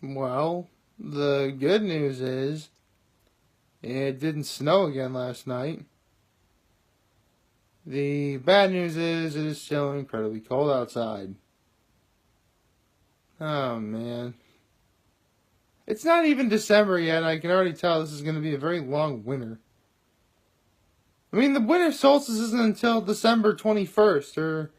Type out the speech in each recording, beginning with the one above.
Well, the good news is it didn't snow again last night. The bad news is it is still incredibly cold outside. Oh man. It's not even December yet, and I can already tell this is going to be a very long winter. I mean, the winter solstice isn't until December 21st, or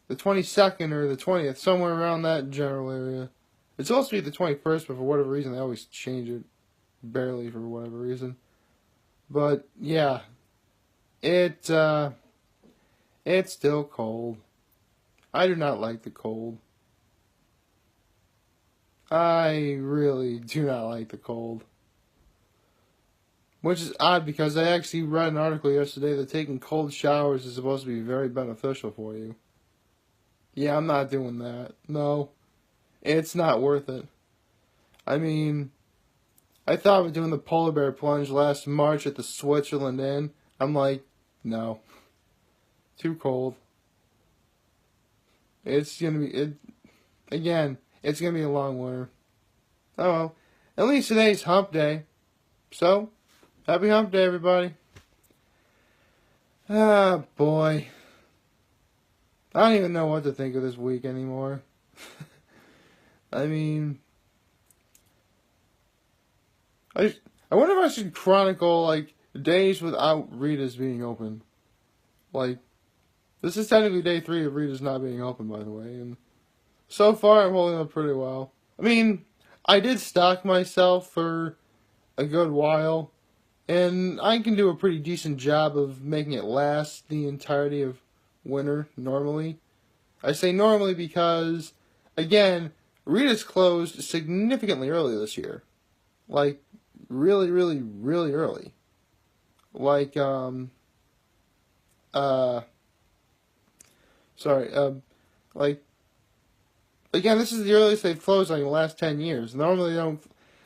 the 22nd, or the 20th, somewhere around that general area. It's supposed to be the 21st, but for whatever reason, they always change it. Barely, for whatever reason. But, yeah. It's still cold. I do not like the cold. I really do not like the cold. Which is odd because I actually read an article yesterday that taking cold showers is supposed to be very beneficial for you. Yeah, I'm not doing that. No. It's not worth it. I mean, I thought of doing the polar bear plunge last March at the Switzerland Inn. I'm like, no. Too cold. It's gonna be, it's gonna be a long winter. Oh well. At least today's hump day. So, happy hump day, everybody. Ah, boy. I don't even know what to think of this week anymore. I mean, I wonder if I should chronicle, like, days without Rita's being open. Like, this is technically day 3 of Rita's not being open, by the way, and so far I'm holding up pretty well. I mean, I did stock myself for a good while, and I can do a pretty decent job of making it last the entirety of winter, normally. I say normally because, again, Rita's closed significantly early this year. Like, really, really, really early. Like, like, again, this is the earliest they've closed like in the last 10 years. Normally they don't,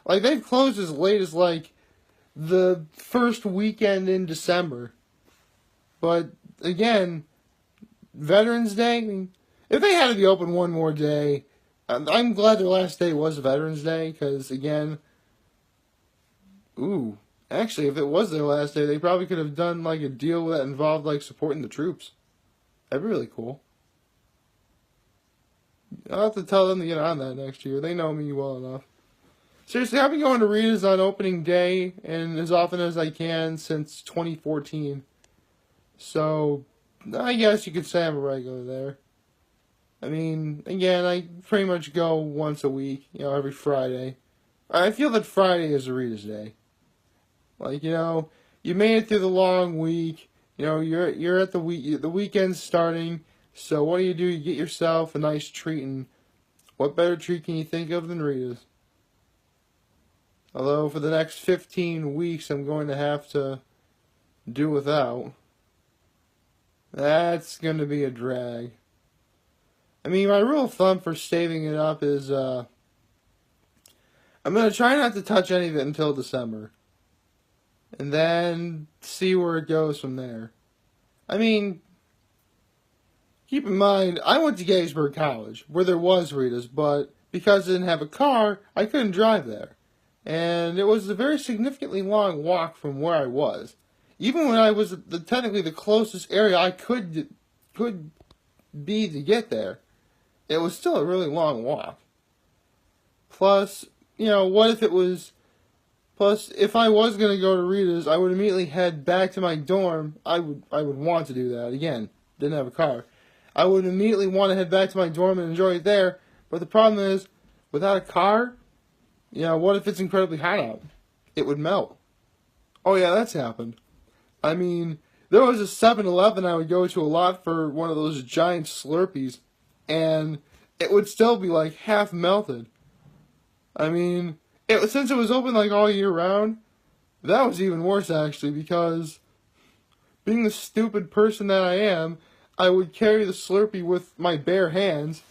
like, they've closed as late as, like, the first weekend in December. But, again, Veterans Day, I mean, if they had to be open one more day, I'm glad their last day was Veterans Day, because, again, actually, if it was their last day, they probably could have done, like, a deal that involved, like, supporting the troops. That'd be really cool. I'll have to tell them to get on that next year. They know me well enough. Seriously, I've been going to Rita's on opening day, and as often as I can since 2014. So, I guess you could say I'm a regular there. I mean, again, I pretty much go once a week, every Friday. I feel that Friday is a Rita's day. Like, you made it through the long week. You're at the weekend's starting. So what do? You get yourself a nice treat, and what better treat can you think of than Rita's? Although for the next 15 weeks I'm going to have to do without. That's going to be a drag. I mean, my rule of thumb for saving it up is I'm going to try not to touch any of it until December. And then see where it goes from there. I mean, keep in mind, I went to Gettysburg College, where there was Rita's, but because I didn't have a car, I couldn't drive there. And it was a very significantly long walk from where I was. Even when I was technically the closest area I could be to get there, it was still a really long walk. Plus, what if it was... Plus, if I was going to go to Rita's, I would immediately head back to my dorm. I would want to do that. Again, didn't have a car. I would immediately want to head back to my dorm and enjoy it there. But the problem is, without a car, what if it's incredibly hot out? It would melt. Oh yeah, that's happened. I mean, there was a 7-Eleven I would go to a lot for one of those giant Slurpees, and it would still be like half melted. I mean... since it was open like all year round, that was even worse actually, because being the stupid person that I am, I would carry the Slurpee with my bare hands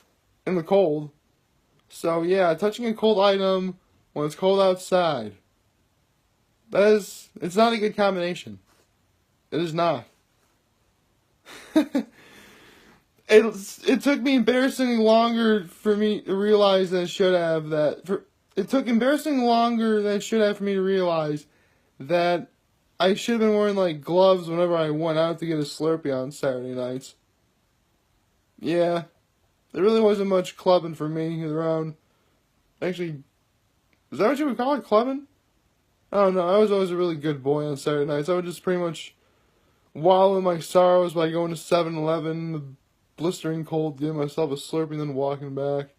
in the cold. So yeah, touching a cold item when it's cold outside, it's not a good combination. It is not. It took me embarrassingly longer for me to realize than it should have that it took embarrassingly longer than it should have for me to realize that I should have been wearing like gloves whenever I went out to get a Slurpee on Saturday nights. Yeah, there really wasn't much clubbing for me around. Actually, is that what you would call it, clubbing? I don't know. I was always a really good boy on Saturday nights. I would just pretty much wallow in my sorrows by going to 7-Eleven in the blistering cold, getting myself a Slurpee, and then walking back.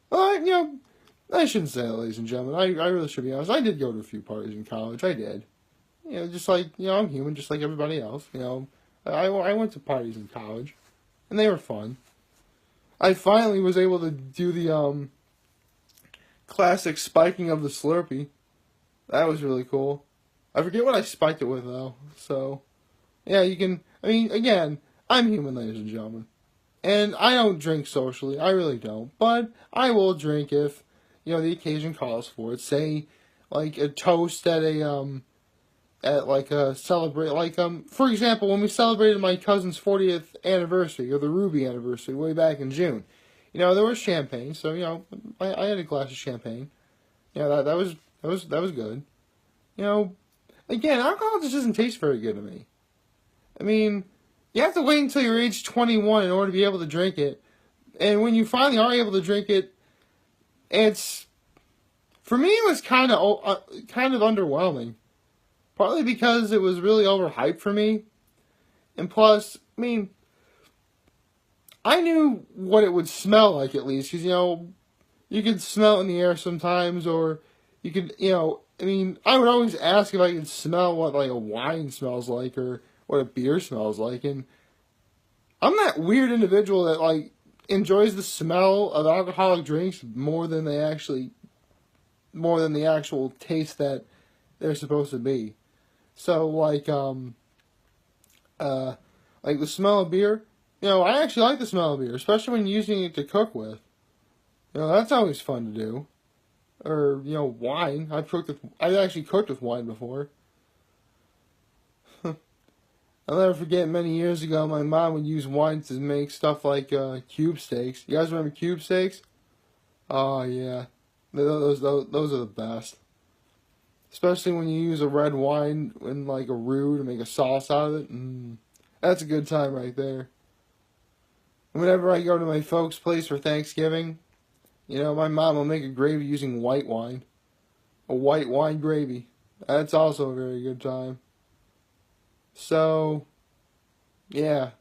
Well, I shouldn't say that, ladies and gentlemen. I really should be honest. I did go to a few parties in college. I did. Just like, I'm human, just like everybody else. I went to parties in college, and they were fun. I finally was able to do the classic spiking of the Slurpee. That was really cool. I forget what I spiked it with, though. So, yeah, you can... I mean, again, I'm human, ladies and gentlemen. And I don't drink socially. I really don't. But I will drink if, the occasion calls for it. Say, like, a toast at a celebrate, for example, when we celebrated my cousin's 40th anniversary, or the Ruby anniversary, way back in June. There was champagne, so, I had a glass of champagne. That was good. Again, alcohol just doesn't taste very good to me. I mean, you have to wait until you're age 21 in order to be able to drink it. And when you finally are able to drink it, for me, it was kind of underwhelming. Partly because it was really overhyped for me. And plus, I mean, I knew what it would smell like at least. Because, you could smell it in the air sometimes, or you could, I would always ask if I could smell what, like, a wine smells like, or what a beer smells like, and I'm that weird individual that, like, enjoys the smell of alcoholic drinks more than the actual taste that they're supposed to be. So, like the smell of beer, I actually like the smell of beer, especially when using it to cook with. That's always fun to do. Or, wine. I've actually cooked with wine before. I'll never forget, many years ago, my mom would use wine to make stuff like cube steaks. You guys remember cube steaks? Oh, yeah. Those are the best. Especially when you use a red wine in like a roux to make a sauce out of it. That's a good time right there. Whenever I go to my folks' place for Thanksgiving, my mom will make a gravy using white wine. A white wine gravy. That's also a very good time. So, yeah.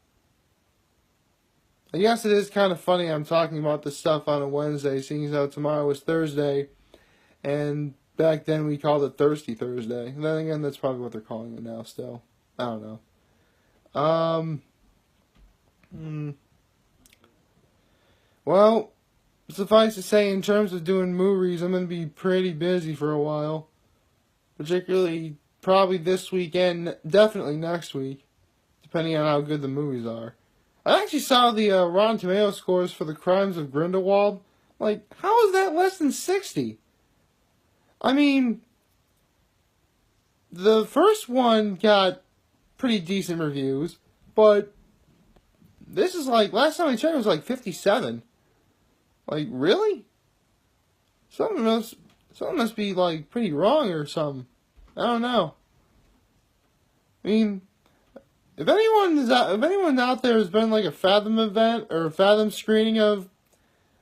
I guess it is kind of funny I'm talking about this stuff on a Wednesday, seeing as how tomorrow is Thursday, and back then we called it Thirsty Thursday. And then again, that's probably what they're calling it now still. I don't know. Well, suffice to say, in terms of doing MoReas, I'm going to be pretty busy for a while. Particularly, probably this weekend, definitely next week, depending on how good the movies are. I actually saw the Rotten Tomatoes scores for The Crimes of Grindelwald. Like, how is that less than 60? I mean, the first one got pretty decent reviews, but this is like, last time I checked, it was like 57. Like, really? Something must be, like, pretty wrong or something. I don't know. I mean, if anyone out there has been like a Fathom event or a Fathom screening of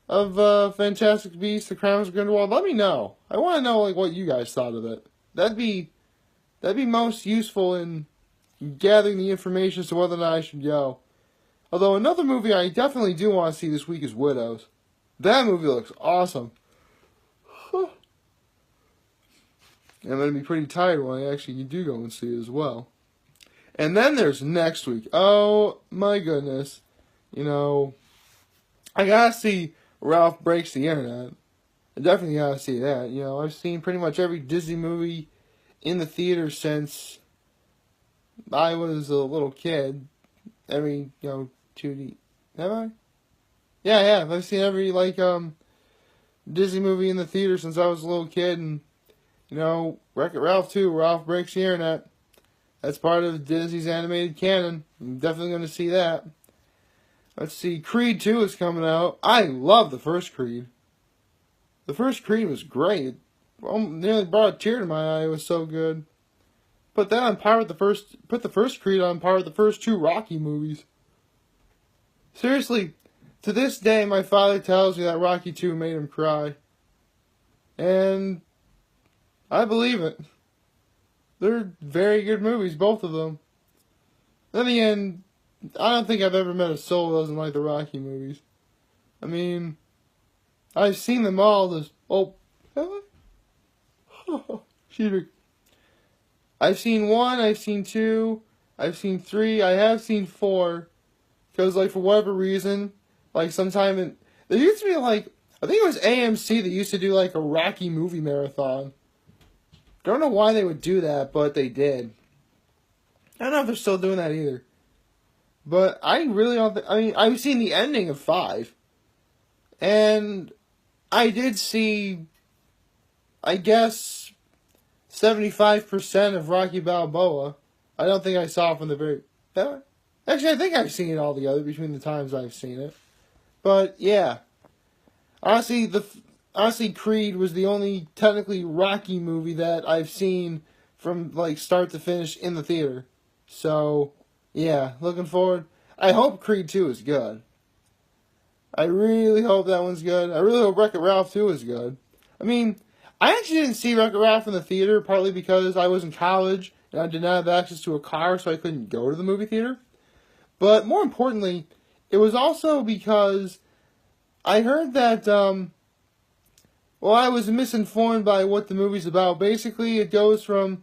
Fantastic Beasts: The Crimes of Grindelwald, let me know. I want to know like what you guys thought of it. That'd be most useful in gathering the information as to whether or not I should go. Although another movie I definitely do want to see this week is Widows. That movie looks awesome. I'm going to be pretty tired when I actually do go and see it as well. And then there's next week. Oh, my goodness. I gotta see Ralph Breaks the Internet. I definitely gotta see that. I've seen pretty much every Disney movie in the theater since I was a little kid. Every, 2D. Have I? Yeah. I've seen every, Disney movie in the theater since I was a little kid. And, Wreck-It Ralph 2, Ralph Breaks the Internet. That's part of Disney's animated canon. I'm definitely going to see that. Let's see, Creed 2 is coming out. I love the first Creed. The first Creed was great. It nearly brought a tear to my eye. It was so good. Put that on par with the first. Put the first Creed on par with the first two Rocky movies. Seriously, to this day, my father tells me that Rocky 2 made him cry. And I believe it. They're very good movies, both of them. Then again, I don't think I've ever met a soul who doesn't like the Rocky movies. I mean, I've seen them all. Have I? Excuse me. I've seen 1, I've seen 2, I've seen 3, I have seen 4. Because, for whatever reason, sometime there used to be, I think it was AMC that used to do, a Rocky movie marathon. Don't know why they would do that, but they did. I don't know if they're still doing that either. But I really don't I've seen the ending of 5. And I did see, I guess, 75% of Rocky Balboa. I don't think I saw it from the very... Actually, I think I've seen it all together between the times I've seen it. But, yeah. Honestly, Creed was the only technically Rocky movie that I've seen from, start to finish in the theater. So, yeah, looking forward. I hope Creed 2 is good. I really hope that one's good. I really hope Wreck-It Ralph 2 is good. I mean, I actually didn't see Wreck-It Ralph in the theater, partly because I was in college and I did not have access to a car, so I couldn't go to the movie theater. But more importantly, it was also because I heard that, I was misinformed by what the movie's about. Basically, it goes from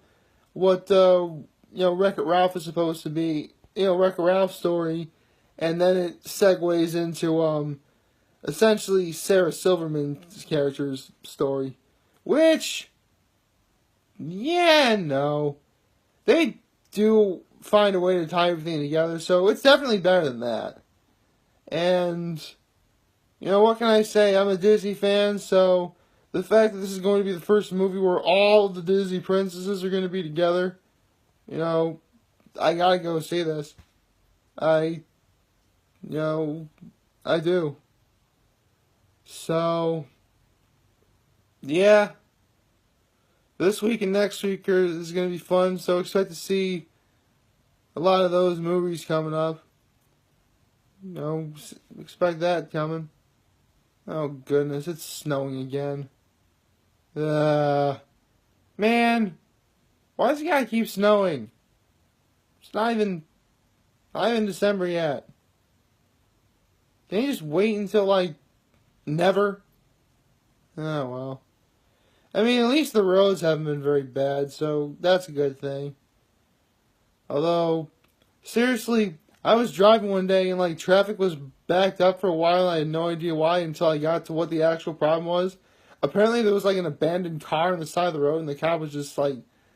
what, Wreck-It Ralph is supposed to be, Wreck-It Ralph's story, and then it segues into, essentially Sarah Silverman's character's story. Which, yeah, no. They do find a way to tie everything together, so it's definitely better than that. And, what can I say? I'm a Disney fan, so the fact that this is going to be the first movie where all the Disney princesses are going to be together, I gotta go see this. I do. So, yeah. This week and next week is going to be fun, so expect to see a lot of those movies coming up. Expect that coming. Oh, goodness, it's snowing again. Man, why does it gotta keep snowing? It's not even December yet. Can you just wait until, never? Oh, well. I mean, at least the roads haven't been very bad, so that's a good thing. Although, seriously, I was driving one day and, traffic was backed up for a while, and I had no idea why until I got to what the actual problem was. Apparently, there was, an abandoned car on the side of the road, and the cop was just,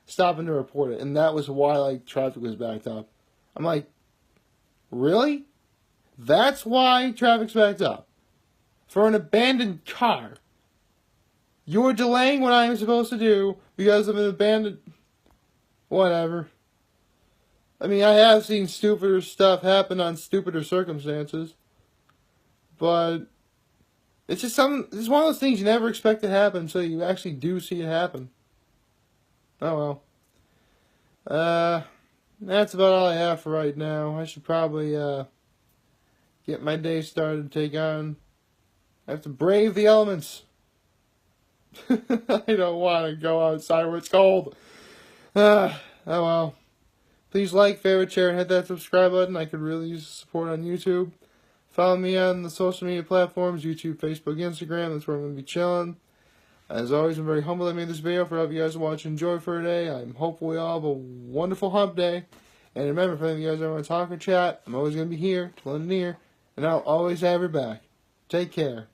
stopping to report it, and that was why, traffic was backed up. I'm like, really? That's why traffic's backed up? For an abandoned car? You're delaying what I'm supposed to do because of an abandoned... Whatever. I mean, I have seen stupider stuff happen on stupider circumstances. But it's just one of those things you never expect to happen until you actually do see it happen. Oh well. That's about all I have for right now. I should probably get my day started to take on... I have to brave the elements. I don't want to go outside where it's cold. Oh well. Please like, favorite, share, and hit that subscribe button. I could really use the support on YouTube. Follow me on the social media platforms, YouTube, Facebook, Instagram. That's where I'm going to be chilling. As always, I'm very humbled I made this video for all of you guys to watch and enjoy for today. I'm hopeful we all have a wonderful hump day. And remember, if any of you guys ever want to talk or chat, I'm always going to be here to lend an ear. And I'll always have your back. Take care.